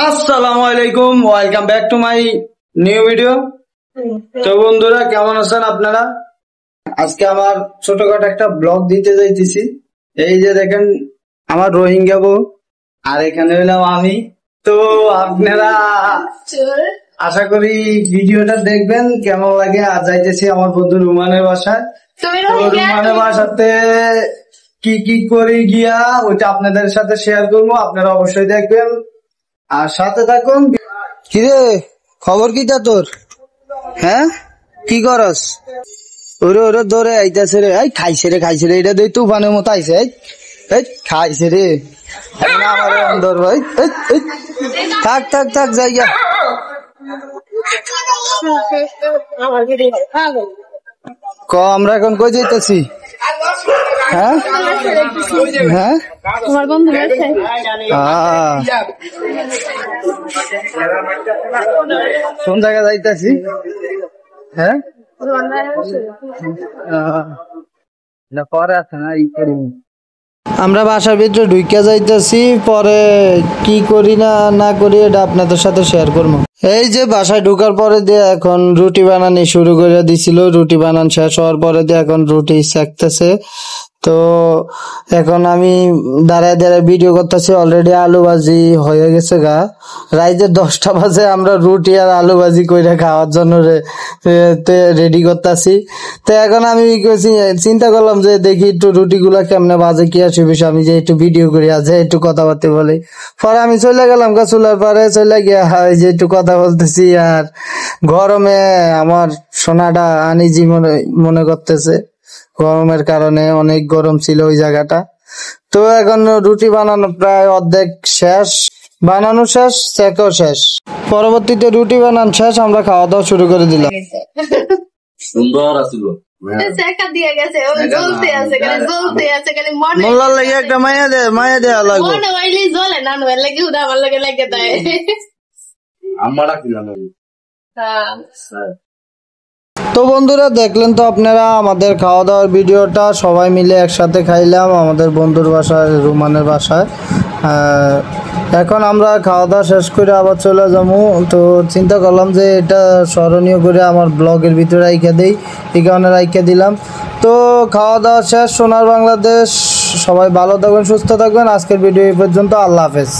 আসসালামু আলাইকুম, welcome back to my new video. তো বন্ধুরা, কেমন আছেন আপনারা? আজকে আমার ছোটখাটো একটা ব্লগ দিতে যাইতেছি। এই যে দেখেন আমার রোহিঙ্গা বউ, আর এখানে হইলাম আমি। তো আপনারা আশা করি ভিডিওটা দেখবেন, কেমন লাগে। আর যাইতেছি আমার বন্ধু রুমানের বাসায়। তো রুমানের বাসাতে কি কি করি গিয়া ওইটা আপনাদের সাথে শেয়ার করবো, আপনারা অবশ্যই দেখবেন আর সাথে থাকুন। কিরে, খবর কি তা তোর? হ্যাঁ, কি করস? ওরে ওরে দৌড়ে আইতাছে রে। এই খাইছে রে এটা দেই তুফানের মতো আইছে। এই খাইছে রে আমার অন্দর ভাই। থাক থাক থাক জায়গা। ক আমরা এখন কই যাইতেছি? হ্যাঁ হ্যাঁ, কোন জায়গা যাইতেছি? হ্যাঁ, পরে আছে না আমরা বাসার ভিতরে ঢুকিয়া যাইতেছি, পরে কি করি না না করি এটা আপনাদের সাথে শেয়ার করবো। এই যে বাসায় ঢুকার পরে দিয়ে এখন রুটি বানানি শুরু করে দিছিল। রুটি বানান শেষ হওয়ার পরে দিয়ে এখন রুটি সেকতেছে। তো এখন আমি দাঁড়ায় দাঁড়ায় ভিডিও করতেছি। অলরেডি আলু ভাজি হয়ে গেছে গা। রাইতে 10টা বাজে আমরা রুটি আর আলু ভাজি কইরা খাওয়ার জন্য রেডি করতেছি। তো এখন আমি চিন্তা করলাম যে দেখি একটু রুটি গুলা কেমনে বাজে, কি আসে বিষয়, আমি যে একটু ভিডিও করি, আছে একটু কথাবার্তা বলি। পরে আমি চলে গেলাম চুলার পারে, চলে গিয়া যে একটু কথা বলতেছি। আর গরমে আমার সোনাটা আনিজি মনে করতেছে, গরমের কারণে অনেক গরম ছিল ওই জায়গাটা। তো এখন রুটি বানানো প্রায় অর্ধেক শেষ, বানানো শেষ, চেকও শেষ। পরবর্তীতে রুটি বানান শেষ, আমরা খাওয়া দাওয়া শুরু করে দিলাম। সুন্দর আছিল মোল্লার লাগে একটা মায়া দেওয়া লাগবে। তো বন্ধুরা, দেখলেন তো আপনারা আমাদের খাওয়া দাওয়ার ভিডিওটা। সবাই মিলে একসাথে খাইলাম আমাদের বন্ধুর বাসায়, রুমানের বাসায়। এখন আমরা খাওয়া দাওয়া শেষ করে আবার চলে যাবো। তো চিন্তা করলাম যে এটা স্মরণীয় করে আমার ব্লগের ভিতরে রাইখা দিই, এই কারণে রাইখা দিলাম। তো খাওয়া দাওয়া শেষ। সোনার বাংলাদেশ, সবাই ভালো থাকবেন, সুস্থ থাকবেন। আজকের ভিডিও এই পর্যন্ত। আল্লাহ হাফেজ।